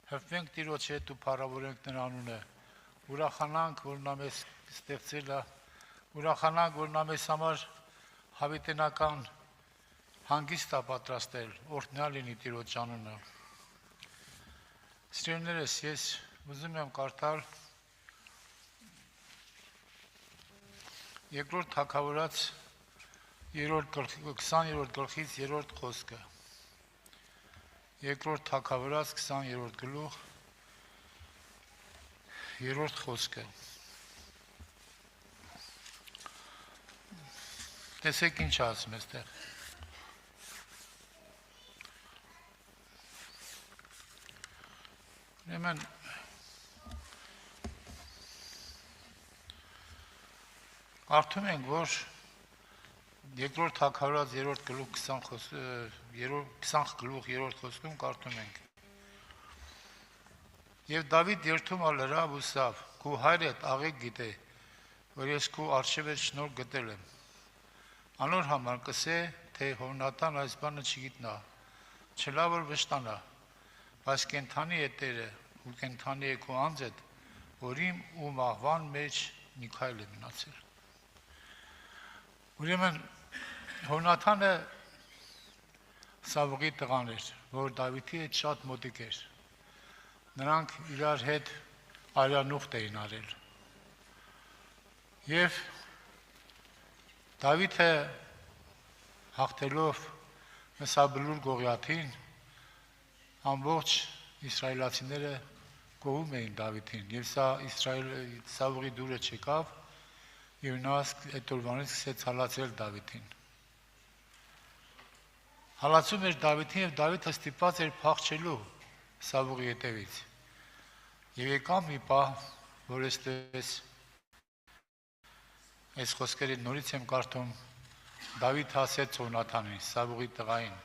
Հրվենք Տիրոջ հետ ու փառավորենք նրա անունը, ուրախանանք, որ նա մեզ ստեղծել է, ուրախանանք, որ նա մեզ համար հավիտենական հանգիստ է պատրաստել, օրհնյալ լինի Տիրոջ անունը։ Սիրելիներս, ես ուզում եմ կարդալ Երկրորդ Թագավորաց 20-րդ գլխից 3-րդ խոսքը։ Երկրորդ Թագավորաց 20-րդ գլուխ 3-րդ խոսքը։ Տեսեք ինչ ասում էստեղ։ Ուրեմն կարդում ենք, որ Երկրորդ Թագավորաց 3-րդ գլուխ 20 գլուխ 3-րդ խոսքում կարդում ենք. Եվ Դավիթ երդում լրավ ու սավ, քու հայրդ աղեկ գիտե, որ ես քու առջև շնորհ գտել եմ։ Անոր համար կսե, թե Հովնատան այս բանը չգիտնա, չլա որ վշտանա, բայց կենթանի է Տերը ու կենթանի է քու անձդ, որ իմ ու մահվան մեջ Միքայել է մնացել։ Ուրեմն Հովնաթանը Սավուղի տղան էր, որ Դավիթի հետ շատ մոտիկ էր։ Նրանք իրար հետ արյանուխտ էին արել։ Եվ Դավիթը հաղթելով Մսաբլուր Գողիաթին ամբողջ իսրայելացիները գովում էին Դավիթին, եւ սա Սավուղի դուրը չեկավ, եւ նա այդ օրվանից սկսեց հալածել Դավիթին։ Հալածում էր Դավիթին եւ Դավիթը ստիպված էր փախչելու Սավուղի հետևից։ Եվ եկավ մի պահ, որ այս խոսքերը նորից եմ կարդում, Դավիթ ասեց Հովնաթանին, Սավուղի տղային.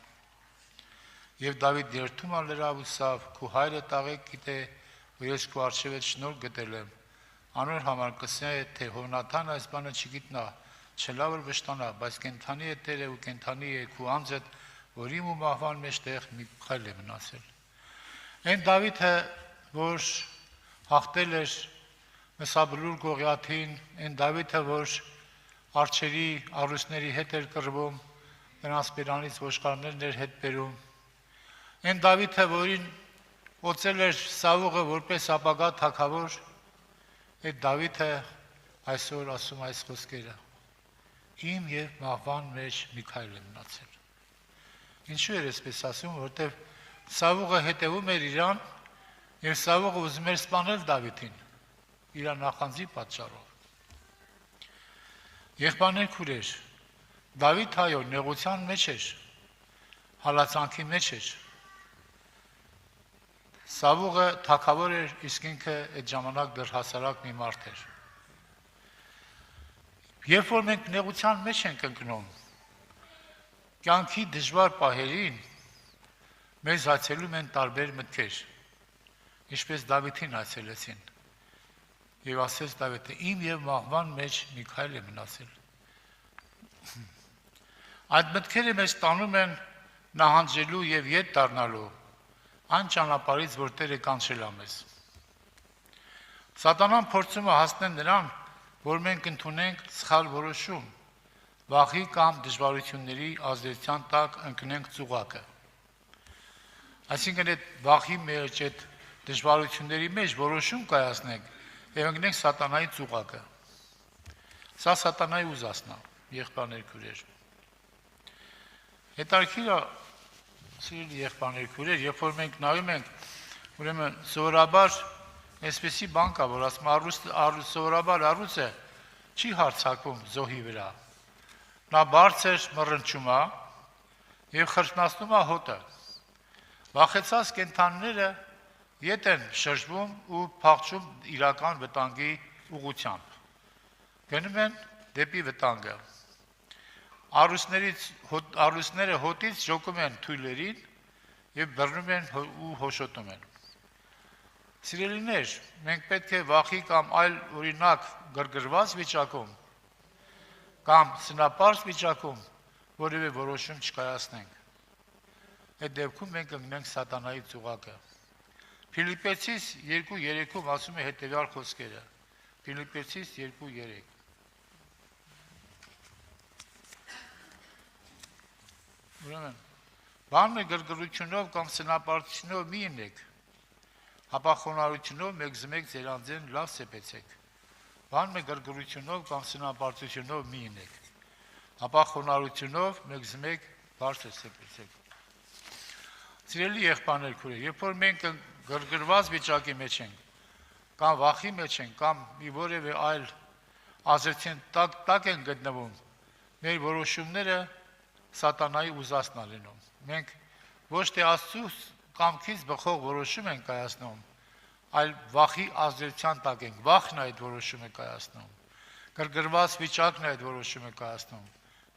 Եվ Դավիթ երդում լրավ ու սավ, քու հայրդ աղեկ գիտե, որ ես քու առջև շնորհ գտել եմ։ Անոր համար կսե, թե Հովնաթան այս բանը չգիտնա, չլա որ վշտանա, բայց կենթանի է Տերը ու կենթանի է քու անձդ, որ իմ ու մահվան մեջտեղ Միքայել է մնացել։ Այն Դավիթը, որ հաղթել էր Մսաբլուր Գողիաթին, այն Դավիթը, որ արջերի առուսների հետ էր կռվում, նրանց բերանից ոչխարներն էր հետ բերում, այն Դավիթը, որին օծել էր Սավուղը որպես ապագա թագավոր, այդ Դավիթը այսօր ասում այս խոսքերը. Իմ եւ մահվան մեջ Միքայել է մնացել։ Ինչու էր այսպես ասում, որտեվ Սավուղը հետևում էր իրան եւ Սավուղը ուզում էր սպանել Դավիթին իր նախանձի պատճառով։ Եղբայրներ քուրեր, Դավիթ այո նեղության մեջ էր, հալածանքի մեջ էր։ Սավուղը թագավոր էր, իսկ ինքը այդ ժամանակ դեռ հասարակ մի մարդ էր։ Երբ որ մենք նեղության մեջ ենք ընկնում, կյանքի դժվար պահերին մեզ այցելում են տարբեր մտքեր, ինչպես Դավիթին այցելեցին։ Եվ ասեց Դավիթը. իմ եւ մահվան մեջ Միքայել է մնացել։ Այդ մտքերը մեզ տանում են նահանջելու եւ ետ դառնալու այն ճանապարհից, որ Տերը կանչել է մեզ։ Սատանան փորձում է հասնել նրան, որ մենք ընդունենք սխալ որոշում, վախի կամ դժվարությունների ազդեցության տակ ընկնենք ծուղակը։ Այսինքն այդ վախի մեջ, այդ դժվարությունների մեջ որոշում կայացնենք եւ ընկնենք սատանայի ծուղակը։ Սա սատանայի ուզածն է, եղբայրներ քուրեր։ Հետարքիր է, սիրելի եղբայրներ քուրեր, երբ որ մենք նայում ենք, ուրեմն սովորաբար այսպեսի բան կա, որ ասում սովորաբար առուծը չի հարձակվում զոհի վրա։ Նա բարձր մռնչում է եւ խրտնացնում է հոտը։ Վախեցած կենդանիները ետ են շրջվում ու փախչում իրական վտանգի ուղղությամբ։ Գնում են դեպի վտանգը։ Առուսները հոտից ջոկում են թույլերին եւ բռնում են ու հոշոտում են։ Սիրելիներ, մենք պետք է վախի կամ այլ օրինակ գրգռված վիճակում կամ սնապարզ վիճակում որևէ որոշում չկայացնենք։ Այդ դեպքում մենք ընկնենք սատանայի ծուղակը։ Ֆիլիպեցիս 2:3-ում ասում է հետևյալ խոսքերը։ Ֆիլիպեցիս 2:3 Ուրեմն, բանը գրգռությունով կամ սնապարտությունով մի ինեք, հապա խոնարհությունով մեկ ձեր անձեն լավ սեպեցեք։ Բանը գրգռությունով կամ սնապարտությունով մի ինեք, հապա խոնարհությունով մեկ բարձր սեպեցեք։ Սիրելի եղբայրներ, քույրեր, երբ որ մենք գրգռված վիճակի մեջ ենք, կամ վախի մեջ ենք, կամ մի որևէ այլ ազդեցության տակ են գտնվում, մեր որոշումները սատանայի ուզածն է լինում։ Մենք ոչ թե Աստծո կամքից բխող որոշում ենք կայացնում, այլ վախի ազդեցության տակ ենք, վախն է այդ որոշումը կայացնում, գրգռված վիճակն է այդ որոշումը կայացնում,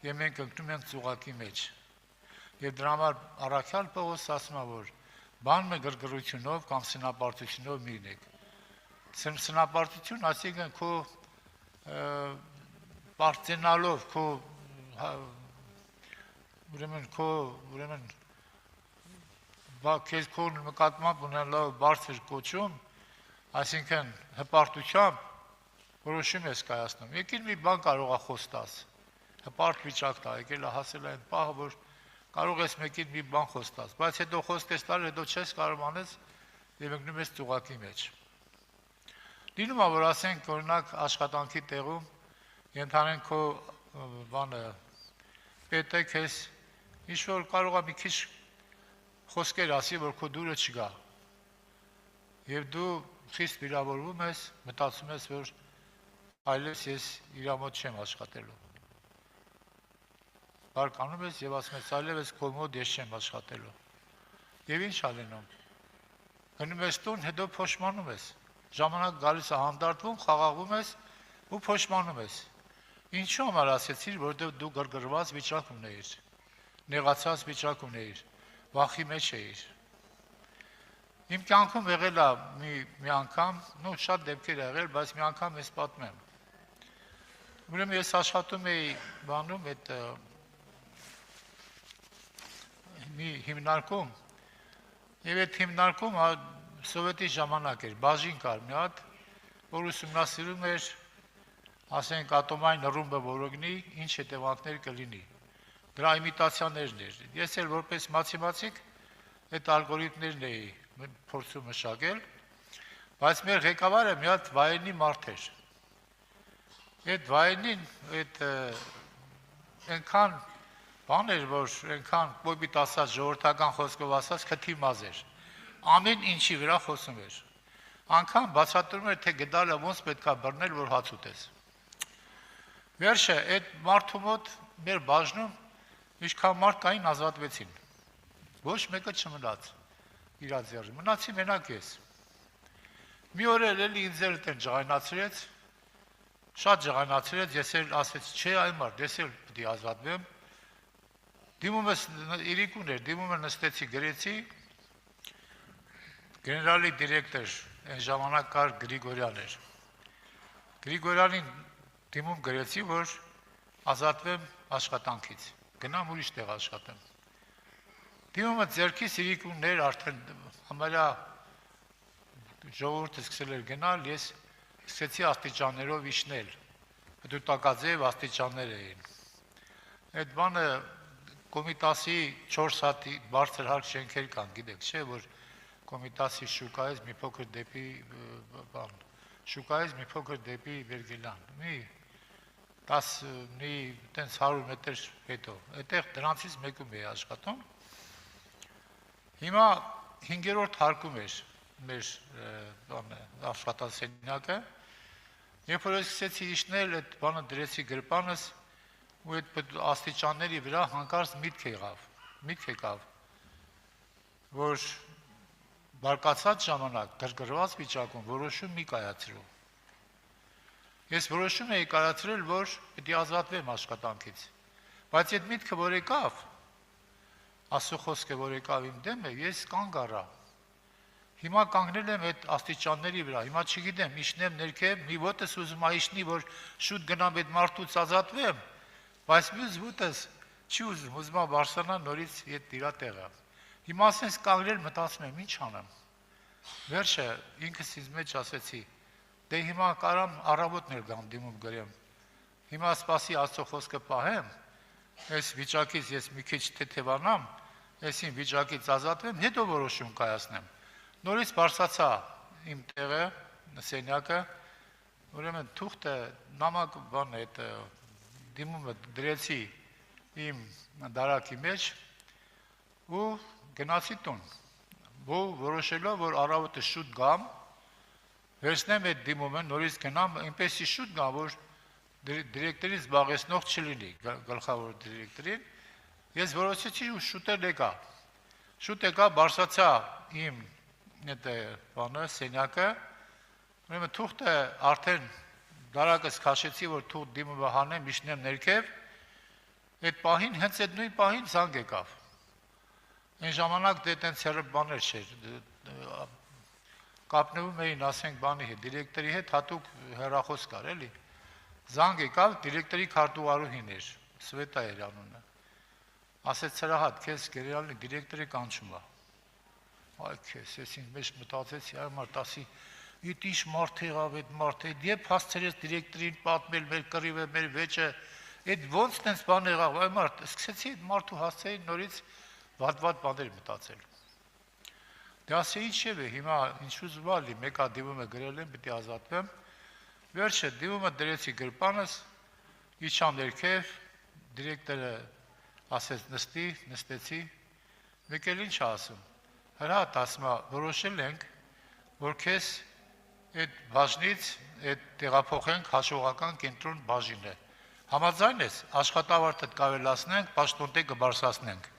եւ մենք ընկնում ենք ծուղակի մեջ։ Եվ դրա համար առաքյալ Պողոս ասում է, որ բանը գրգռությունով կամ սնապարտությունով մի լինեք։ Սնապարտություն, այսինքն քո պարտենալով, քո ուրեմն քեզ քո նկատմամբ ունենալով բարձր կոչում, այսինքն հպարտությամբ որոշում ես կայացնում։ Եկել մի բան կարող է խոստաս, հպարտ վիճակ տա, եկել է հասել այն պահը, որ կարող ես մեկին մի բան խոստաս, բայց հետո խոսքես տալ, հետո չես կարող անես եւ ընկնում ես ծուղակի մեջ։ Լինում է, որ ասենք, օրինակ աշխատանքի տեղում ենթանեն քո բանը պետը քեզ ինչ-որ կարող է մի քիչ խոսքեր ասի, որ քո դուրը չգա։ Եվ դու խիստ վիրավորվում ես, մտածում ես, որ այլևս ես իր մոտ չեմ աշխատելու։ Բարկանում ես եւ ասում ես, այլևս քո մոտ ես չեմ աշխատելու։ Եվ ինչ ա լինում։ Գնում ես տուն, հետո փոշմանում ես։ Ժամանակ գալիս է հանդարտվում, խաղաղվում ես ու փոշմանում ես։ Ինչու համար ասեցիր, որովհետև դու գրգռված վիճակ ունեիր, նեղացած վիճակ ունեիր, վախի մեջ էիր։ Իմ կյանքում եղել է մի անգամ, շատ դեպքեր եղել, բայց մի անգամ ես պատմեմ։ Ուրեմն ես աշխատում էի բանում այդ մի հիմնարկում, եւ այդ հիմնարկում սովետի ժամանակ էր, բաժին կար մի հատ, որ ուսումնասիրում էր ասենք ատոմային ռումբը որոգնի, ինչ հետևանքներ կլինի։ Դրա իմիտացիաներն էր։ Ես էլ որպես մաթեմատիկ այդ ալգորիթմներն էի փորձում մշակել, բայց մեր ղեկավարը մի հատ վայրենի մարդ էր։ Այդ վայրենին այնքան բան էր, որ այնքան կոպիտ ասած ժողովրդական խոսքով ասած քթի մազ էր։ Ամեն ինչի վրա խոսում էր։ Անգամ բացատրում էր, թե գդալը ոնց պետք է բռնել, որ հաց ուտես։ Վերջը այդ մարդու մոտ մեր բաժնում ինչքան մարդ կային ազատվեցին։ Ոչ մեկը չմնաց իր ձեռը, մնացի մենակ ես։ Մի օր էլի ինձ էլ ջղայնացրեց, շատ ջղայնացրեց, ես էլ ասեց, չէ այ մարդ, ես էլ պետք է ազատվեմ։ Դիմումս իրիկուն էր, դիմումը նստեցի, գրեցի, գեներալի դիրեկտոր, այն ժամանակ կար Գրիգորյան էր։ Գրիգորյանին դիմում գրեցի, որ ազատվեմ աշխատանքից, գնամ ուրիշ տեղ աշխատեմ։ Դիմումը ձեռքիս իրիկուններ արդեն համարյա ժողովուրդը սկսել էր գնալ, ես սկսեցի աստիճաններով իջնել, դուտակաձև աստիճաններ էին։ Այդ բանը Կոմիտասի 4 հատի բարձր հարկ շենքեր կան, գիտեք, չէ, որ Կոմիտասի շուկայից մի փոքր դեպի շուկայից մի փոքր դեպի Բերգելան, մի 100 մետր հետո, այդտեղ դրանցից մեկում էի աշխատում։ Հիմա 5-րդ հարկում էր մեր աշխատասենյակը, երբ որ ես սկսեցի իջնել, այդ բանը դրեցի գրպանս ու այդ աստիճանների վրա հանկարծ միտք եկավ, որ բարկացած ժամանակ գրգռված վիճակում որոշում մի կայացրու։ Ես որոշում էի կայացրել, որ պետք է ազատվեմ աշխատանքից, բայց այդ միտքը, որ եկավ, Աստծո խոսքը, որ եկավ իմ դեմը, ես կանգ առա։ Հիմա կանգնել եմ այդ աստիճանների վրա, հիմա չգիտեմ, իջնեմ ներքև, մի ոտս ուզում այշնի, որ շուտ գնամ այդ մարդուց ազատվեմ, բայց մյուս ոտս չի ուզում, ուզում բարձրանա նորից այդ իր տեղը։ Հիմա ասես կանգնել մտածում եմ, ինչ անեմ։ Վերջը ինքս ինձ մեջ ասեցի, դե հիմա կարամ առավոտներ գամ դիմում գրեմ։ Հիմա սպասի Աստծո խոսքը պահեմ, այս վիճակից ես մի քիչ թեթևանամ, այսին վիճակից ազատվեմ, հետո որոշում կայացնեմ։ Նորից բարձրացա իմ տեղը, սենյակը, ուրեմն թուղթը նամակ բան այդ դիմումը դրեցի իմ դարակի մեջ ու գնացի տուն։ Որոշելով, որ առավոտը շուտ գամ, վերցնեմ այդ դիմումը, նորից գնամ, այնպեսի շուտ գամ, որ դիրեկտորին զբաղեցնող չլինի, գլխավոր դիրեկտորին, ես որոշեցի ու շուտ եկա։ Շուտ եկա, բարձրացա իմ սենյակը, ուրեմն թուղթը արդեն դարակս քաշեցի, որ թուղթ դիմումը հանեմ, իջնեմ ներքև, այդ պահին, հենց այդ նույն պահին զանգ եկավ։ Այն ժամանակ դե տենց հեռու բաներ չէր, կապնվում էին, ասենք բանի հետ, դիրեկտորի հետ հատուկ հեռախոս կար, էլի։ Զանգ եկավ, դիրեկտորի քարտուղարուհին էր, Սվետա էր անունը։ Ասեց Սրահատ, քեզ գերեալնի դիրեկտորի կանչում է։ Այ քեզ, ես ինձ մեջ մտածեցի, այ մարդ ասի, իտ ինչ մարդ եղավ այդ մարդը, երբ հասցրեց դիրեկտորին պատմել մեր կռիվը, մեր վեճը, այդ ոնց տենց բան եղավ, այ մարդ, սկսեցի այդ մարդու հասցեի նորից վատ բաներ մտածել։ Դե ասի ինչ է, հիմա ինչու զվալի, մեկա դիմումը գրել եմ, պիտի ազատվեմ, վերջը դիմումը դրեցի գրպանս, իջան ներքև, դիրեկտորը ասեց նստեցի, մեկ էլ ինչ ասում, հրատ ասում, որոշել ենք, որ քեզ այդ բաժնից տեղափոխենք հաշվողական կենտրոն բաժինը, համաձայն ես, աշխատավարձդ կավելացնենք, պաշտոնտե կբարձրացնենք։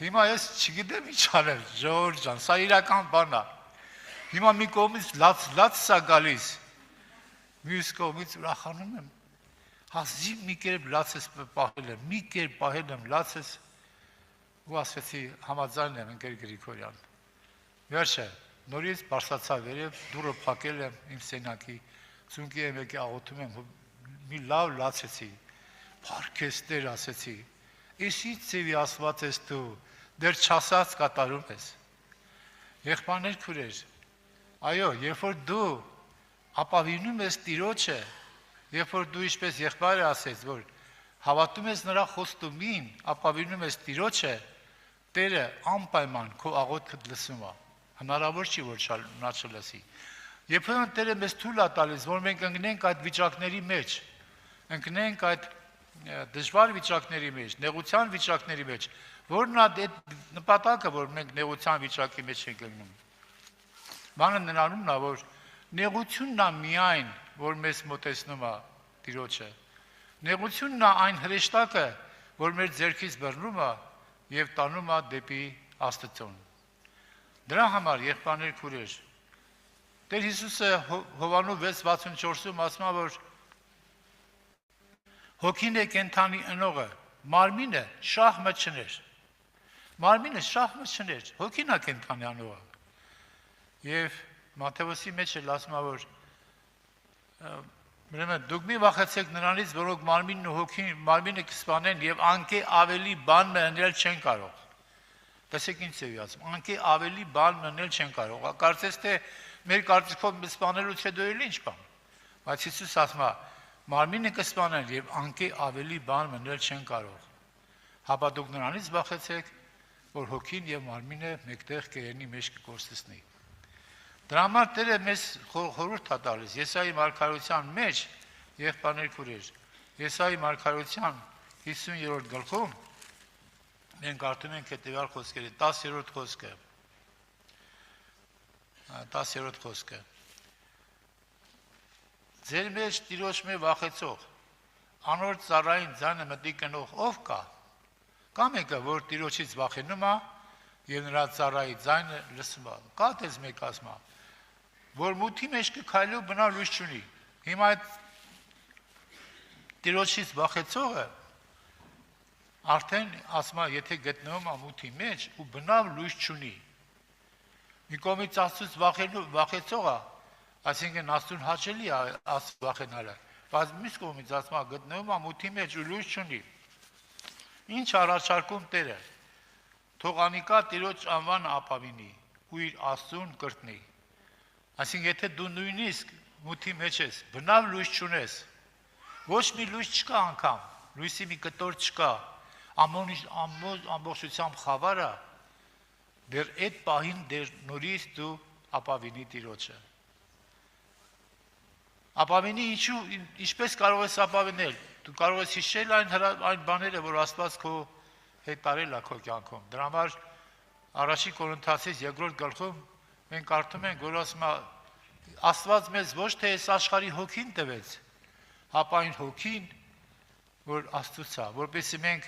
Հիմա ես չգիտեմ ինչ անել, ժողովուրդ ջան, սա իրական բան է։ Հիմա մի կողմից լաց սա գալիս, մյուս կողմից ուրախանում եմ, հազիվ մի կերպ լացես պահել եմ, մի կերպ պահել եմ լացես ու ասեցի համաձայն եմ ընկեր Գրիգորյան։ Վերջը, նորից բարձրացա վերև, դուռը փակել եմ իմ սենյակի, ծունկի եմ եկի աղոթում եմ, մի լավ լացեցի, փառքես Տեր ասեցի, Էսի ծևի ասված ես դու, դեր չասած կատարում ես։ Եղբայրներ քուրեր, այո, երբ որ դու ապավինում ես Տիրոջը, երբ որ դու ինչպես եղբայրը ասեց, որ հավատում ես նրա խոստումին, ապավինում ես Տիրոջը, Տերը անպայման քո աղոթքդ լսում է։ Հնարավոր չի, որ նա չլսի։ Երբեմն Տերը մեզ թույլ է տալիս, որ մենք ընկնենք այդ վիճակների մեջ, ընկնենք այդ դժվար վիճակների մեջ, նեղության վիճակների մեջ, որն է այդ նպատակը, որ մենք նեղության վիճակի մեջ ենք ընկնում։ Բանը նրանումն է, որ նեղությունն է միայն, որ մեզ մոտեցնում է Տիրոջը։ Նեղությունն է այն հրեշտակը, որ մեր ձեռքից բռնում է եւ տանում է դեպի Աստծուն։ Դրա համար եղբայրներ քուրեր, Տեր Հիսուսը Հովանու 6:64-ում ասում է, որ հոգին է կենթանի ընողը, մարմինը շահմը չներ։ Մարմինը շահմը չներ, հոգին է կենթանի անողը։ Եվ Մատթեոսի մեջ էլ ասում է, որ ուրեմն դուք մի վախեցեք նրանից, որոնք մարմինն ու հոգին մարմինը կսպանեն եւ անկե ավելի բան մնել չեն կարող։ Տեսեք ինչ է ասում, անկե ավելի բան մնել չեն կարող։ Կարծես թե մեր կարծիքով սպանելուց հետո էլ ինչ բան։ Բայց Հիսուս ասում է, մարմինը կսպանեն եւ անկե ավելի բան մնել չեն կարող։ Հապա դուք նրանից վախեցեք, որ հոգին եւ մարմինը մեկտեղ կերենի մեջ կկորսեցնի։ Դրա համար Տերը մեզ խորհուրդ է տալիս Եսայի մարգարության մեջ, եղբայրներ քուրեր, Եսայի մարգարության 50-րդ գլխում մենք կարդում ենք հետևյալ խոսքերը, 10-րդ խոսքը։ 10-րդ խոսքը։ Ձեր մեջ Տիրոջ մե վախեցող, անոր ծառային ձայնը մտի կնող ով կա։ Կա մեկը, որ Տիրոջից վախենում է եւ նրա ծառայի ձայնը լսում է։ Կա դες մեկ ասում է, որ մութի մեջ կքայլու բնավ լույս չունի։ Հիմա այդ Տիրոջից վախեցողը արդեն ասում է, եթե գտնվում է մութի մեջ ու բնավ լույս չունի։ Մի կողմից Աստծուց վախեցողը, այսինքն Աստծուն հաճելի է Աստծու վախենալը, բայց մյուս կողմից ասում է, գտնվում է մութի մեջ ու լույս չունի։ Ինչ առաջարկում Տերը, թող անիկա Տիրոջ անվանը ապավինի, ու իր Աստծուն կրտնի։ Այսինքն եթե դու նույնիսկ մութի մեջ ես, բնավ լույս չունես, ոչ մի լույս չկա անգամ, լույսի մի կտոր չկա, ամբողջությամբ խավարը, դեռ այդ պահին դեռ նորից դու ապավինի Տիրոջը։ Ապավինի ինչպես կարող ես ապավինել, դու կարող ես հիշել այն բաները, որ Աստված քո հետ արել է քո կյանքում։ Դրա համար առաջի Կորինթացիս 2-րդ գլխում մենք կարդում ենք, որ ասում է Աստված մեզ ոչ թե այս աշխարհի հոգին տվեց, հապա այն հոգին, որ Աստծուց է, որպեսզի մենք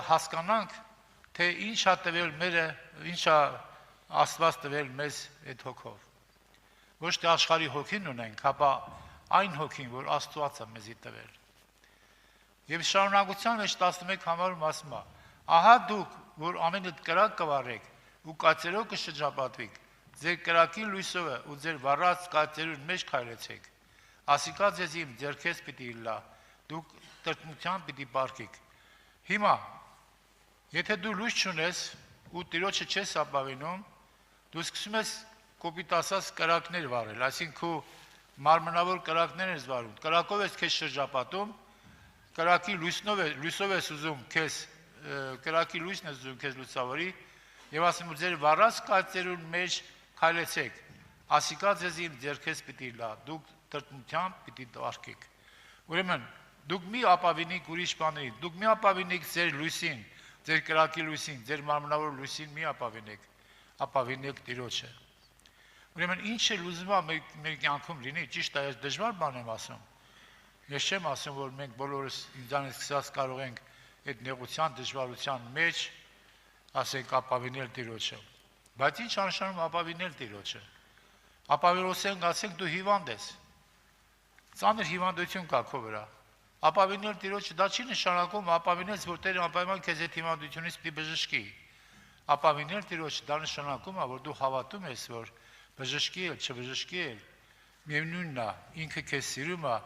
հասկանանք, թե ինչ է տվել մերը, ինչ է Աստված տվել մեզ այդ հոգով։ Ոչ թե աշխարհի հոգին ունենք, հապա այն հոգին, որ Աստված է մեզի տվել։ Եվ շարունակության մեջ 11 համարում ասում է. ահա դուք, որ ամենը կրակ կվառեք ու կայծերով կշրջապատվիք, ձեր կրակի լույսով ու ձեր վառած կայծերուն մեջ քայլեցեք, ասիկա ձեզ իմ ձեռքից պիտի լա, դուք տրտմությամբ պիտի պարկեք։ Հիմա, եթե դու լույս չունես ու Տիրոջը չես ապավինում, դու սկսում ես կոպիտ ասած կրակներ վառել, այսինքն քո մարմնավոր կրակներ ես վառում, կրակով ես քեզ շրջապատում, կրակի լույսով ես ուզում քեզ, կրակի լույսն ես ուզում քեզ լուսավորի, եւ ասում ձեր վառած կայծերուն մեջ քայլեցեք, ասիկա ձեզ իմ ձեռքից պիտի լա, դուք տրտմությամբ պիտի պարկեք։ Ուրեմն դուք մի ապավինիք ուրիշ բաներին, դուք մի ապավինիք ձեր լույսին, ձեր կրակի լույսին, ձեր մարմնավոր լույսին մի ապավինեք, ապավինեք Տիրոջը։ Ուրեմն ինչ էլ ուզում է մեր կյանքում լինի, ճիշտ է, ես դժվար բան եմ ասում։ Ես չեմ ասում, որ մենք բոլորս ինձանից սկսած կարող ենք այդ նեղության, դժվարության մեջ ասենք ապավինել Տիրոջը։ Բայց ինչ անշանում ապավինել Տիրոջը։ Ապավինոսենք, ասենք դու հիվանդ ես։ Ծանր հիվանդություն կա քո վրա։ Ապավինել Տիրոջը դա չի նշանակում ապավինես, որ Տերը անպայման քեզ այդ հիվանդությունից պիտի բժշկի։ Ապավինել Տիրոջը դա նշանակում է, որ դու հավատում ես, որ բժշկի էլ, չբժշկի էլ, միևնույնն է, ինքը քեզ սիրում է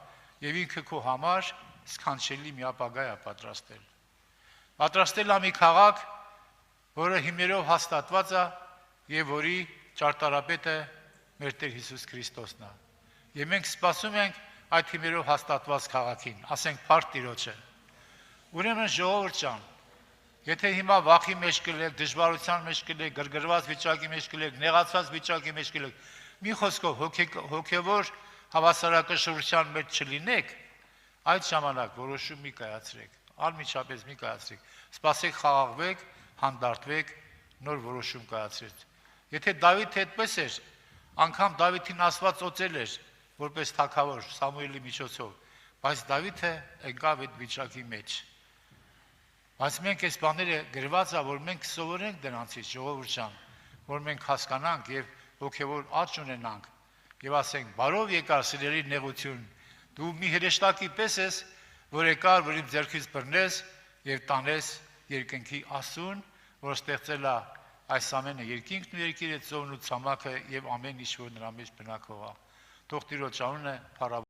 եւ ինքը քո համար սքանչելի մի ապագա է պատրաստել։ Պատրաստել է մի քաղաք, որը հիմներով հաստատված է եւ որի ճարտարապետը մեր Տեր Հիսուս Քրիստոսն է։ Եվ մենք սպասում ենք այդ հիմներով հաստատված քաղաքին, ասենք փառք Տիրոջը։ Ուրեմն ժողովուրդ ջան, եթե հիմա վախի մեջ կլեք, դժվարության մեջ կլեք, գրգռված վիճակի մեջ կլեք, նեղացված վիճակի մեջ կլեք, մի խոսքով հոգևոր հավասարակշռության մեջ չլինեք, այդ ժամանակ որոշում մի կայացրեք, անմիջապես մի կայացրեք, սպասեք խաղաղվեք, հանդարտվեք, նոր որոշում կայացրեք։ Եթե Դավիթը այդպես էր, անգամ Դավիթին Աստված օծել էր, որպես թագավոր Սամուելի միջոցով, բայց Դավիթը եկավ այդ վիճակի մեջ։ Բայց մենք այս բաները գրված է, որ մենք սովորենք դրանցից, ժողովուրդ ջան, որ մենք հասկանանք եւ հոգեոր աճ ունենանք եւ ասենք բարով եկար սիրելի նեղություն, դու մի հրեշտակի պես ես, որ եկար, որ իմ ձեռքից բռնես եւ տանես երկնքի Աստծուն, որ ստեղծել է այս ամենը, երկինքն ու երկիրը, ծովն ու ցամաքը եւ ամեն ինչ որ նրա մեջ բնակվող է։ Թող Տիրոջ անունը փառաբանվի։